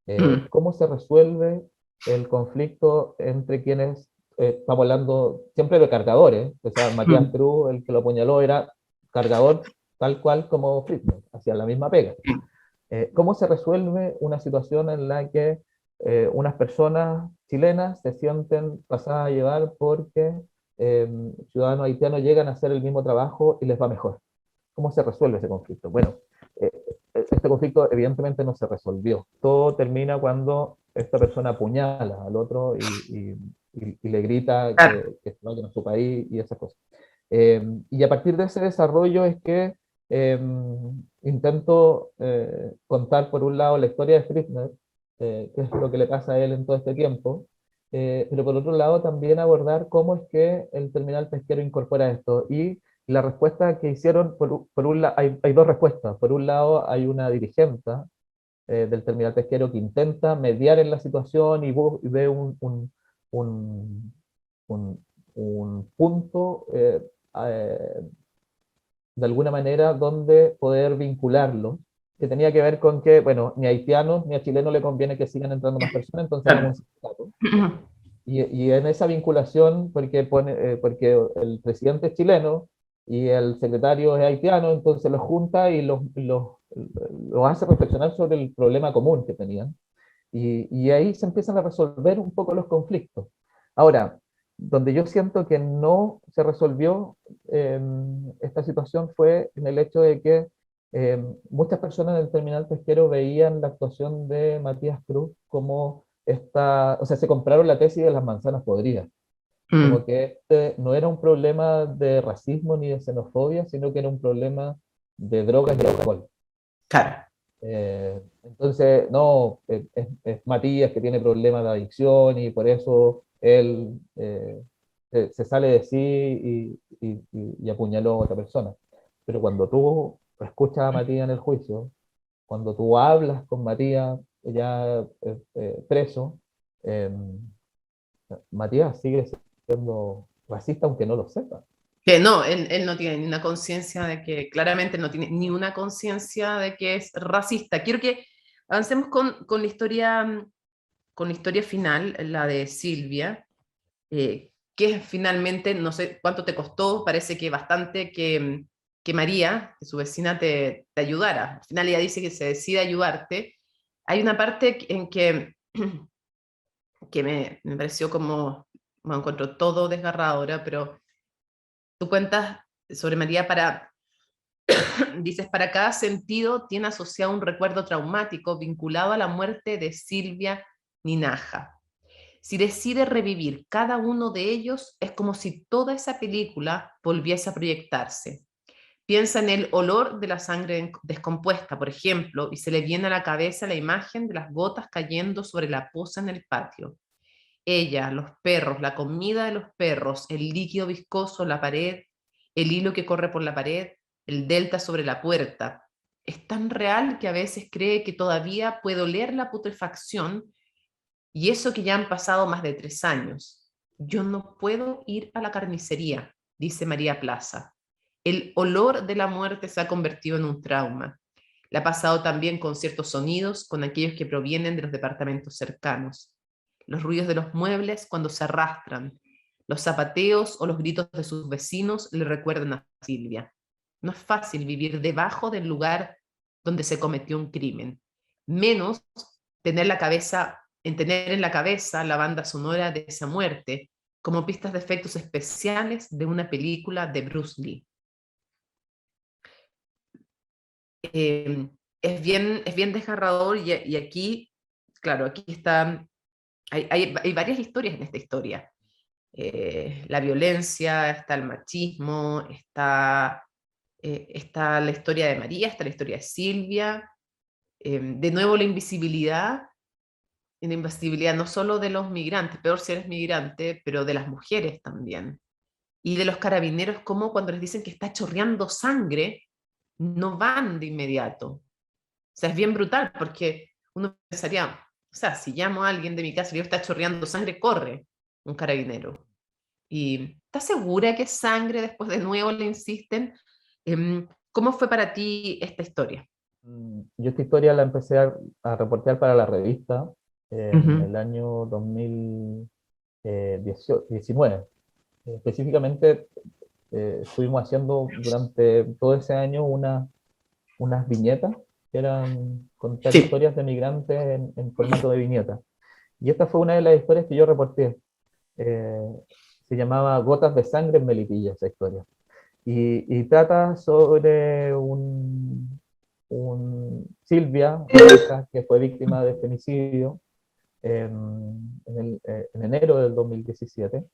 Mm, ¿Cómo se resuelve el conflicto entre quienes, estamos hablando siempre de cargadores, o sea, Matías mm, Cruz, el que lo apuñaló, era cargador tal cual como Friedman, hacía la misma pega. ¿Cómo se resuelve una situación en la que unas personas chilenas se sienten pasadas a llevar porque ciudadanos haitianos llegan a hacer el mismo trabajo y les va mejor? ¿Cómo se resuelve ese conflicto? Bueno, eh, este conflicto evidentemente no se resolvió. Todo termina cuando esta persona apuñala al otro y le grita claro. que se vayan a su país y esas cosas. Y a partir de ese desarrollo es que eh, intento contar por un lado la historia de Friedner, qué es lo que le pasa a él en todo este tiempo, pero por otro lado también abordar cómo es que el terminal pesquero incorpora esto. Y la respuesta que hicieron, por un lado, hay dos respuestas. Por un lado, hay una dirigente del terminal pesquero que intenta mediar en la situación y ve un, un- un punto, eh, de alguna manera, donde poder vincularlo, que tenía que ver con que, bueno, ni a haitianos ni a chilenos le conviene que sigan entrando más personas, entonces hagamos un Claro. sindicato. Y en esa vinculación, porque el presidente es chileno y el secretario es haitiano, entonces los junta y los hace reflexionar sobre el problema común que tenían. Y ahí se empiezan a resolver un poco los conflictos. Ahora, donde yo siento que no se resolvió eh, esta situación fue en el hecho de que muchas personas del terminal pesquero veían la actuación de Matías Cruz como esta, o sea, se compraron la tesis de las manzanas podridas, como Mm, que este no era un problema de racismo ni de xenofobia, sino que era un problema de drogas y alcohol. claro. Entonces, no, es Matías que tiene problemas de adicción y por eso él se sale de sí y apuñaló a otra persona. Pero cuando tú escuchas a Matías en el juicio, cuando tú hablas con Matías ya preso, eh, Matías sigue siendo racista aunque no lo sepa. Que no, él no tiene ni una conciencia de que, claramente no tiene ni una conciencia de que es racista. Quiero que avancemos con la historia final, la de Silvia, que finalmente, no sé cuánto te costó, parece que bastante que María, que su vecina, te ayudara. Al final ella dice que se decide ayudarte. Hay una parte en que me pareció como, me encuentro todo desgarradora, pero tú cuentas sobre María dices, para cada sentido tiene asociado un recuerdo traumático vinculado a la muerte de Silvia Ninaja. Si decide revivir cada uno de ellos, es como si toda esa película volviese a proyectarse. Piensa en el olor de la sangre descompuesta, por ejemplo, y se le viene a la cabeza la imagen de las gotas cayendo sobre la poza en el patio. Ella, los perros, la comida de los perros, el líquido viscoso, la pared, el hilo que corre por la pared, el delta sobre la puerta. Es tan real que a veces cree que todavía puede oler la putrefacción, y eso que ya han pasado más de 3 años. Yo no puedo ir a la carnicería, dice María Plaza. El olor de la muerte se ha convertido en un trauma. Le ha pasado también con ciertos sonidos, con aquellos que provienen de los departamentos cercanos. Los ruidos de los muebles cuando se arrastran, los zapateos o los gritos de sus vecinos le recuerdan a Silvia. No es fácil vivir debajo del lugar donde se cometió un crimen, menos tener en la cabeza la banda sonora de esa muerte, como pistas de efectos especiales de una película de Bruce Lee. Es bien desgarrador y aquí, claro, aquí están, hay varias historias en esta historia. la violencia, está el machismo, está la historia de María, está la historia de Silvia, de nuevo la invisibilidad no solo de los migrantes, peor si eres migrante, pero de las mujeres también. Y de los carabineros, como cuando les dicen que está chorreando sangre, no van de inmediato. O sea, es bien brutal porque uno pensaría, o sea, si llamo a alguien de mi casa y yo está chorreando sangre, corre un carabinero. ¿Y estás segura que es sangre? Después de nuevo le insisten. ¿Cómo fue para ti esta historia? Yo esta historia la empecé a reportear para la revista en Ujú. el año 2019. Específicamente, estuvimos haciendo durante todo ese año unas viñetas que eran contar Sí. historias de migrantes en formato de viñeta. Y esta fue una de las historias que yo reporté. Eh, Se llamaba Gotas de sangre en Melipilla, esa historia. Y trata sobre Silvia, una hija que fue víctima de femicidio en enero del 2017.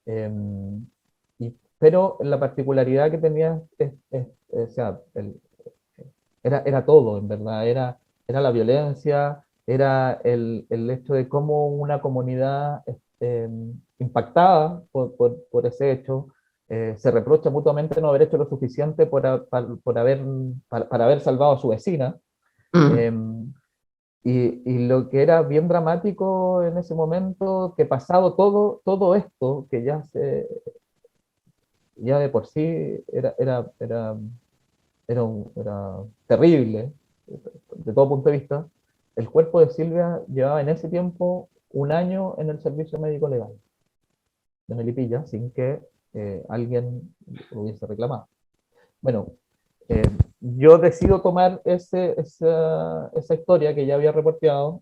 eh, pero la particularidad que tenía o sea, era todo, en verdad. Era la violencia, era el hecho de cómo una comunidad eh, impactada por ese hecho se reprocha mutuamente no haber hecho lo suficiente para haber salvado a su vecina. Mm. Eh, y lo que era bien dramático en ese momento, que pasado todo esto, que ya de por sí era terrible, de todo punto de vista, el cuerpo de Silvia llevaba en ese tiempo un año en el servicio médico legal de Melipilla sin que alguien lo hubiese reclamado. Bueno, eh, yo decido tomar esa historia que ya había reporteado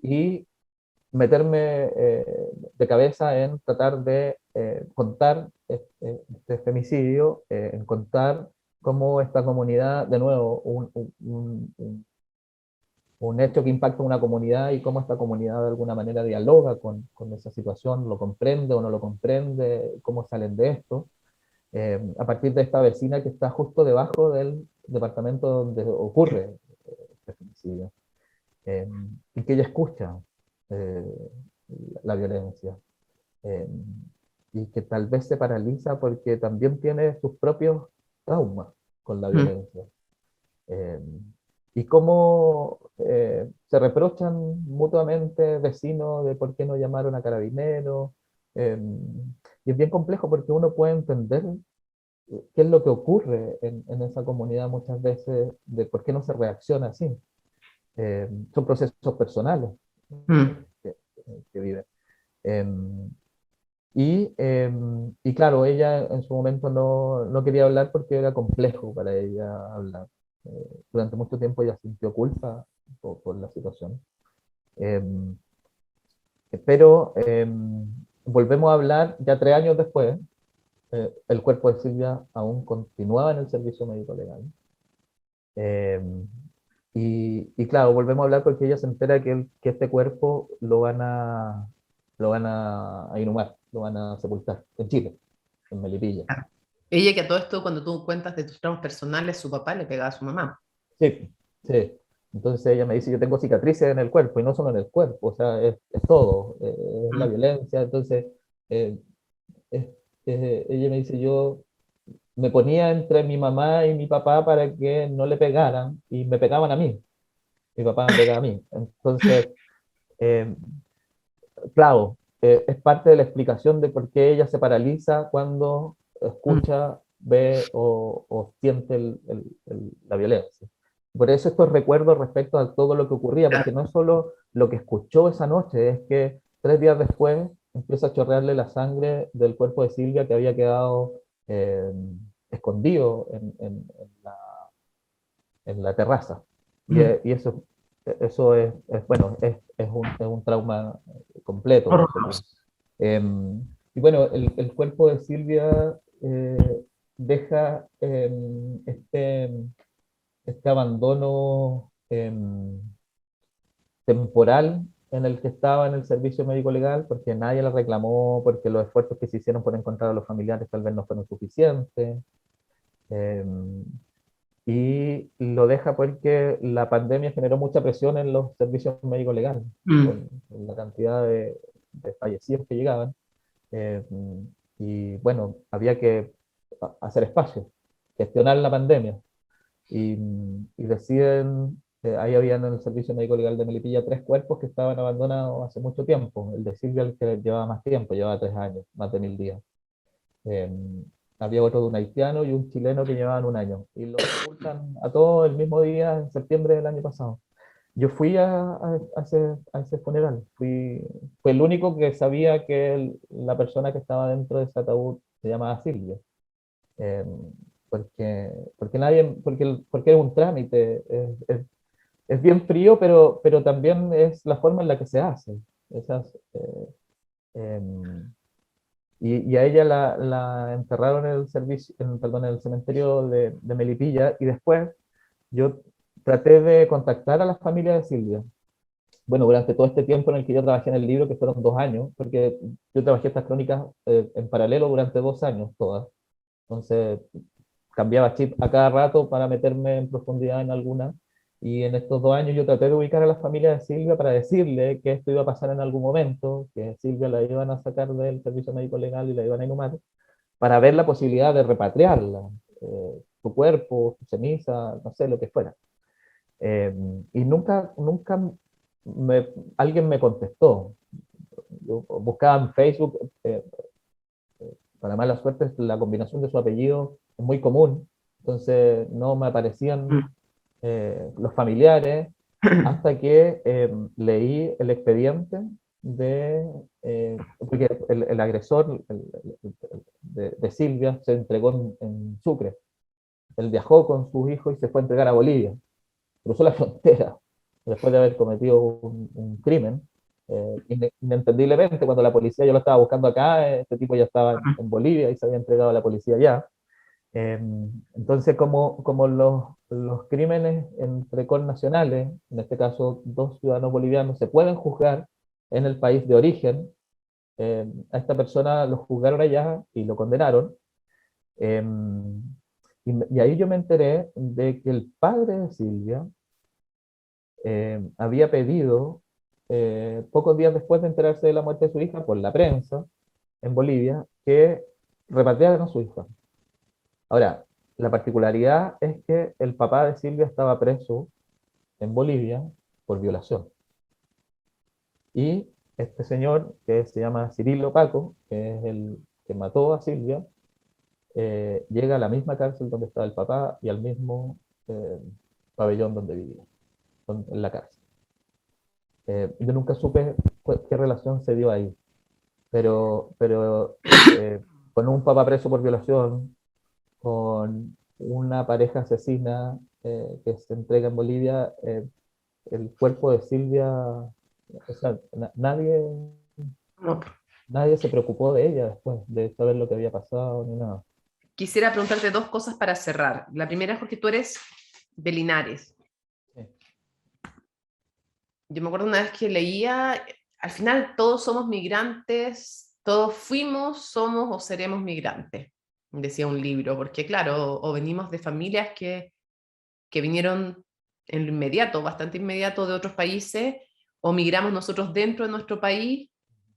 y meterme de cabeza en tratar de contar este femicidio, en contar cómo esta comunidad, de nuevo, un hecho que impacta a una comunidad y cómo esta comunidad de alguna manera dialoga con esa situación, lo comprende o no lo comprende, cómo salen de esto, a partir de esta vecina que está justo debajo del departamento donde ocurre este femicidio, eh, y que ella escucha eh, la violencia, eh, y que tal vez se paraliza porque también tiene sus propios traumas con la Mm. violencia. Eh, y cómo se reprochan mutuamente vecinos de por qué no llamaron a carabineros. eh, y es bien complejo porque uno puede entender qué es lo que ocurre en esa comunidad muchas veces, de por qué no se reacciona así. Son procesos personales Mm. que viven. Eh, y claro, ella en su momento no quería hablar porque era complejo para ella hablar. Durante mucho tiempo ella sintió culpa por la situación. Eh, pero volvemos a hablar ya 3 años después. El cuerpo de Silvia aún continuaba en el servicio médico legal. Eh, y claro, volvemos a hablar porque ella se entera que este cuerpo lo van a inhumar, lo van a sepultar en Chile, en Melipilla. Claro. Ella que a todo esto, cuando tú cuentas de tus traumas personales, su papá le pegaba a su mamá. Sí, sí. Entonces ella me dice, yo tengo cicatrices en el cuerpo, y no solo en el cuerpo, o sea, es todo, es la Mm. violencia. Entonces, eh, es- ella me dice, yo me ponía entre mi mamá y mi papá para que no le pegaran, y me pegaban a mí, mi papá me pegaba a mí. Entonces, eh, claro, es parte de la explicación de por qué ella se paraliza cuando Mm. escucha, ve o siente la violencia. Por eso estos recuerdos respecto a todo lo que ocurría, porque Claro. no es solo lo que escuchó esa noche, es que 3 días después empieza a chorrearle la sangre del cuerpo de Silvia que había quedado eh, escondido en la terraza. Mm. Y eso bueno, es un trauma completo, eso que. Horroroso. Eh, y bueno, el cuerpo de Silvia deja este abandono temporal en el que estaba en el servicio médico legal, porque nadie la reclamó, porque los esfuerzos que se hicieron por encontrar a los familiares tal vez no fueron suficientes. eh, y lo deja porque la pandemia generó mucha presión en los servicios médicos legales, Mm. con la cantidad de fallecidos que llegaban. eh, y bueno, había que hacer espacio, gestionar la pandemia. Y deciden, ahí habían en el Servicio Médico Legal de Melipilla 3 cuerpos que estaban abandonados hace mucho tiempo. El de Silvia, el que llevaba más tiempo, llevaba 3 años, más de 1000 días. Eh, Había otro de un haitiano y un chileno que llevaban 1 año. Y los sepultan a todos el mismo día, en septiembre del año pasado. Yo fui a ese funeral. Fue el único que sabía que la persona que estaba dentro de ese ataúd se llamaba Silvia. Eh, porque es un trámite, es bien frío, pero también es la forma en la que se hace. Esas, em, y a ella la enterraron en el servicio, perdón, en el cementerio de Melipilla, y después yo traté de contactar a la familia de Silvia. Bueno, durante todo este tiempo en el que yo trabajé en el libro, que fueron 2 años, porque yo trabajé estas crónicas en paralelo durante 2 años todas. Entonces, cambiaba chip a cada rato para meterme en profundidad en alguna. Y en estos 2 años yo traté de ubicar a la familia de Silvia para decirle que esto iba a pasar en algún momento, que Silvia la iban a sacar del servicio médico legal y la iban a inhumar, para ver la posibilidad de repatriarla, su cuerpo, su ceniza, no sé, lo que fuera. Eh, y nunca me, alguien me contestó. Yo buscaba en Facebook, para mala suerte, la combinación de su apellido es muy común, entonces no me aparecían Mm. los familiares hasta que leí el expediente porque el agresor de Silvia se entregó en Sucre. Él viajó con sus hijos y se fue a entregar a Bolivia. Cruzó la frontera después de haber cometido un crimen. Inentendiblemente, cuando la policía, yo lo estaba buscando acá, este tipo ya estaba en Bolivia y se había entregado a la policía allá. Eh, entonces, como los crímenes entre connacionales, en este caso 2 ciudadanos bolivianos, se pueden juzgar en el país de origen, a esta persona lo juzgaron allá y lo condenaron. eh, y ahí yo me enteré de que el padre de Silvia había pedido, pocos días después de enterarse de la muerte de su hija, por la prensa en Bolivia, que repatriaran a su hija. Ahora, la particularidad es que el papá de Silvia estaba preso en Bolivia por violación. Y este señor, que se llama Cirilo Paco, que es el que mató a Silvia, llega a la misma cárcel donde estaba el papá y al mismo pabellón donde vivía, en la cárcel. Yo nunca supe qué relación se dio ahí, pero con un papá preso por violación, con una pareja asesina que se entrega en Bolivia, el cuerpo de Silvia, o sea, No. nadie se preocupó de ella después de saber lo que había pasado ni nada. Quisiera preguntarte dos cosas para cerrar. La primera es porque tú eres de Linares. Sí. Yo me acuerdo una vez que leía, al final todos somos migrantes, todos fuimos, somos o seremos migrantes, decía un libro, porque claro, o venimos de familias que vinieron en lo inmediato, bastante inmediato de otros países, o migramos nosotros dentro de nuestro país,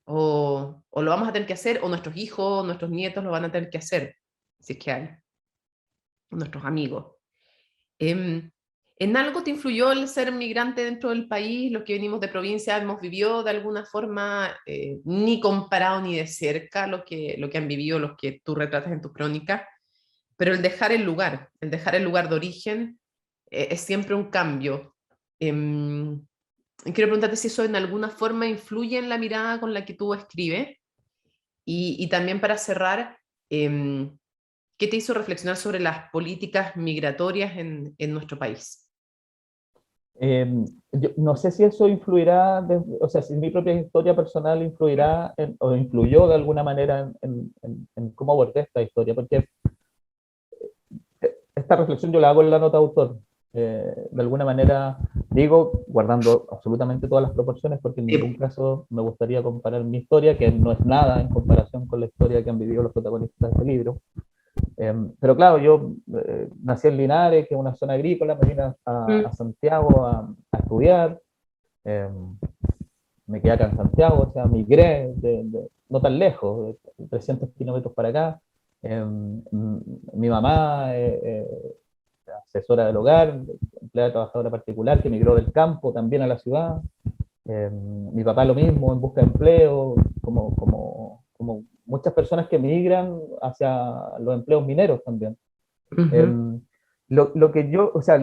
o lo vamos a tener que hacer, o nuestros hijos, nuestros nietos lo van a tener que hacer, si es que hay, nuestros amigos. Em, ¿En algo te influyó el ser migrante dentro del país? Los que venimos de provincia hemos vivido de alguna forma, ni comparado ni de cerca lo que han vivido los que tú retratas en tus crónicas, pero el dejar el lugar de origen, es siempre un cambio. Em, Quiero preguntarte si eso en alguna forma influye en la mirada con la que tú escribes y también para cerrar, ¿qué te hizo reflexionar sobre las políticas migratorias en nuestro país? Yo no sé si eso influirá, o sea, si mi propia historia personal influirá o influyó de alguna manera en cómo abordé esta historia, porque esta reflexión yo la hago en la nota de autor. De alguna manera Digo, guardando absolutamente todas las proporciones, porque en ningún Sí. caso me gustaría comparar mi historia, que no es nada en comparación con la historia que han vivido los protagonistas del libro. Pero claro, yo nací en Linares, que es una zona agrícola, me vine a Mm, Santiago a estudiar, eh, me quedé acá en Santiago, o sea, migré no tan lejos, de 300 kilómetros para acá. Mi mamá, asesora del hogar, empleada trabajadora particular, que migró del campo también a la ciudad. Mi papá lo mismo, en busca de empleo, como muchas personas que migran hacia los empleos mineros también. ujú, Eh, lo que yo, o sea,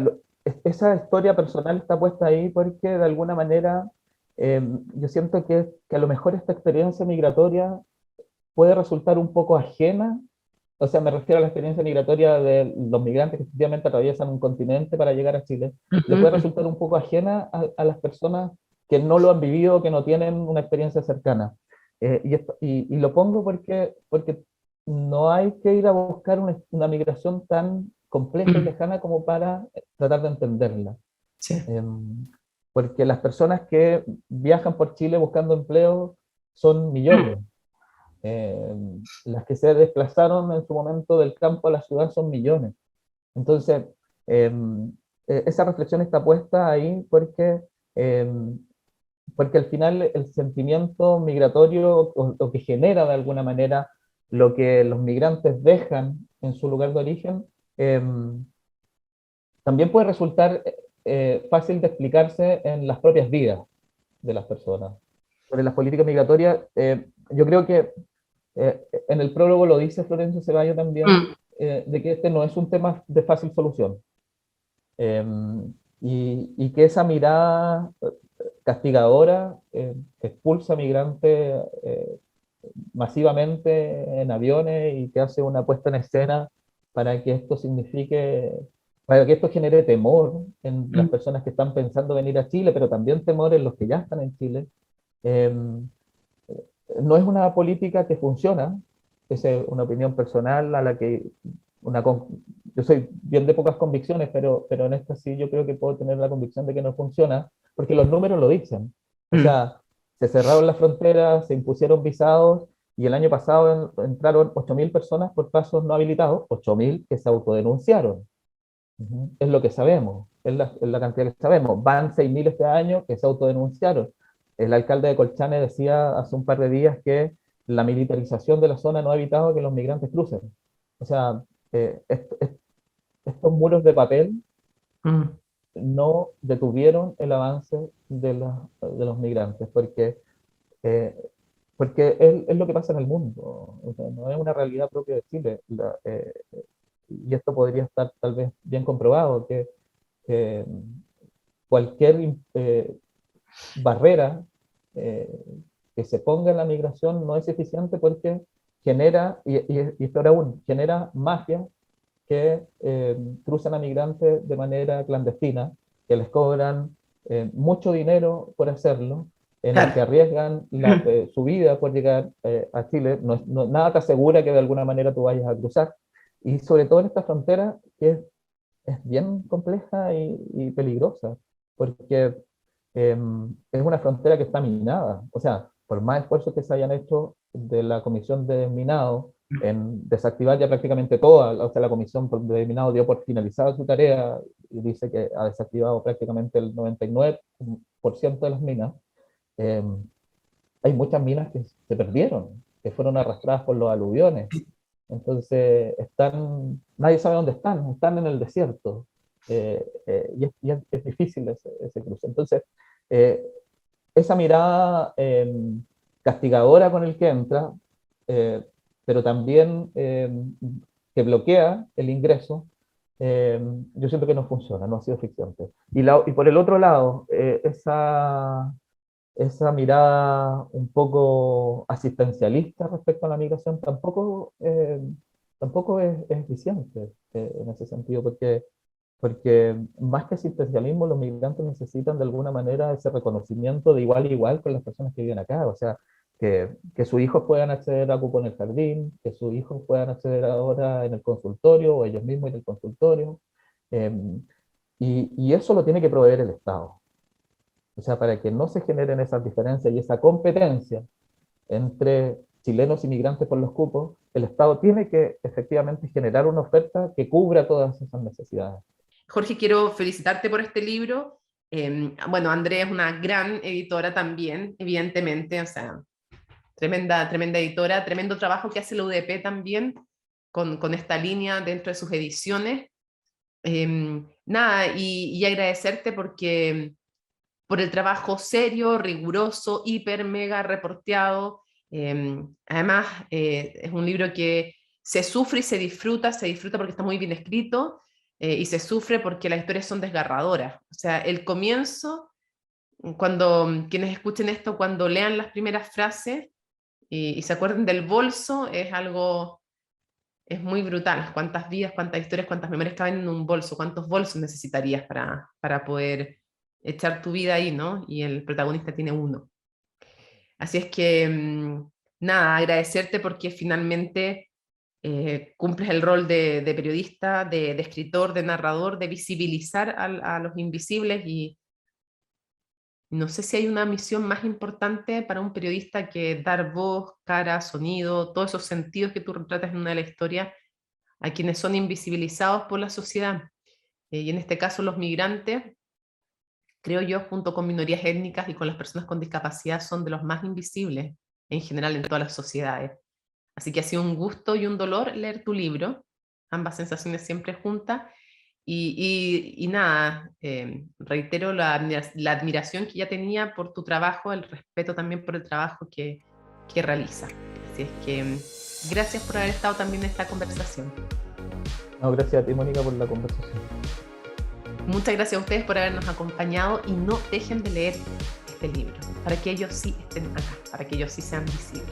esa historia personal está puesta ahí porque de alguna manera yo siento que a lo mejor esta experiencia migratoria puede resultar un poco ajena, o sea, me refiero a la experiencia migratoria de los migrantes que efectivamente atraviesan un continente para llegar a Chile, le puede ujú, resultar un poco ajena a las personas que no lo han vivido, que no tienen una experiencia cercana. Y lo pongo porque no hay que ir a buscar una migración tan compleja y mm, lejana como para tratar de entenderla. sí. Porque las personas que viajan por Chile buscando empleo son Mm, millones. Eh, las que se desplazaron en su momento del campo a la ciudad son millones. Entonces, eh, esa reflexión está puesta ahí eh, porque al final el sentimiento migratorio o que genera de alguna manera lo que los migrantes dejan en su lugar de origen, eh, también puede resultar fácil de explicarse en las propias vidas de las personas. Sobre las políticas migratorias, yo creo que en el prólogo lo dice Florencio Ceballos también, mm, de que este no es un tema de fácil solución. Eh, y que esa mirada castigadora que expulsa migrantes masivamente en aviones y que hace una puesta en escena para que esto signifique, para que esto genere temor en las mm, personas que están pensando venir a Chile, pero también temor en los que ya están en Chile. Eh, no es una política que funciona, esa es una opinión personal a la que una, yo soy bien de pocas convicciones, pero en esta sí yo creo que puedo tener la convicción de que no funciona, porque los números lo dicen. O mm, sea, se cerraron las fronteras, se impusieron visados y el año pasado entraron 8.000 personas por pasos no habilitados, 8.000 que se autodenunciaron. Es lo que sabemos, es la cantidad que sabemos. Van 6.000 este año que se autodenunciaron. El alcalde de Colchane decía hace un par de días que la militarización de la zona no ha evitado que los migrantes crucen. O sea, estos muros de papel mm, no detuvieron el avance de los migrantes, eh, porque es lo que pasa en el mundo. O sea, no es una realidad propia de Chile. Y esto podría estar tal vez bien comprobado, que cualquier barrera eh, que se ponga en la migración no es eficiente porque genera, y peor aún, genera mafias que cruzan a migrantes de manera clandestina, que les cobran mucho dinero por hacerlo, en el que claro. arriesgan Mm, su vida por llegar a Chile. Nada te asegura que de alguna manera tú vayas a cruzar. Y sobre todo en esta frontera que es bien compleja y peligrosa, porque es una frontera que está minada. O sea, por más esfuerzos que se hayan hecho de la Comisión de Minado en desactivar ya prácticamente toda, o sea, la Comisión de Minado dio por finalizada su tarea y dice que ha desactivado prácticamente el 99% de las minas. eh, Hay muchas minas que se perdieron, que fueron arrastradas por los aluviones. Entonces, nadie sabe dónde están en el desierto. Es difícil ese cruce. Entonces, eh, esa mirada castigadora con el que entra, eh, pero también que bloquea el ingreso, eh, yo siento que no funciona, no ha sido eficiente. Y por el otro lado, esa mirada un poco asistencialista respecto a la migración tampoco es eficiente en ese sentido, porque más que asistencialismo, los migrantes necesitan de alguna manera ese reconocimiento de igual a igual con las personas que viven acá, o sea, que sus hijos puedan acceder a cupo en el jardín, que sus hijos puedan acceder ahora en el consultorio, o ellos mismos en el consultorio, eh, y eso lo tiene que proveer el Estado. O sea, para que no se generen esas diferencias y esa competencia entre chilenos y migrantes por los cupos, el Estado tiene que efectivamente generar una oferta que cubra todas esas necesidades. Jorge, quiero felicitarte por este libro. Bueno, Andrea es una gran editora también, evidentemente, o sea, tremenda, tremenda editora, tremendo trabajo que hace la UDP también con esta línea dentro de sus ediciones. Nada, y agradecerte porque por el trabajo serio, riguroso, hiper, mega reporteado. Además, es un libro que se sufre y se disfruta porque está muy bien escrito, y se sufre porque las historias son desgarradoras. O sea, el comienzo, cuando quienes escuchen esto, cuando lean las primeras frases y se acuerden del bolso, es algo, es muy brutal. Cuántas vidas, cuántas historias, cuántas memorias caben en un bolso, cuántos bolsos necesitarías para poder echar tu vida ahí, ¿no? Y el protagonista tiene uno. Así es que, nada, agradecerte porque finalmente cumples el rol de periodista, de escritor, de narrador, de visibilizar a los invisibles, y no sé si hay una misión más importante para un periodista que dar voz, cara, sonido, todos esos sentidos que tú retratas en una de la historia a quienes son invisibilizados por la sociedad. Y en este caso los migrantes, creo yo, junto con minorías étnicas y con las personas con discapacidad, son de los más invisibles en general en todas las sociedades. Así que ha sido un gusto y un dolor leer tu libro, ambas sensaciones siempre juntas. Y nada, reitero la admiración que ya tenía por tu trabajo, el respeto también por el trabajo que realiza. Así es que gracias por haber estado también en esta conversación. No, gracias a ti, Mónica, por la conversación. Muchas gracias a ustedes por habernos acompañado, y no dejen de leer este libro, para que ellos sí estén acá, para que ellos sí sean visibles.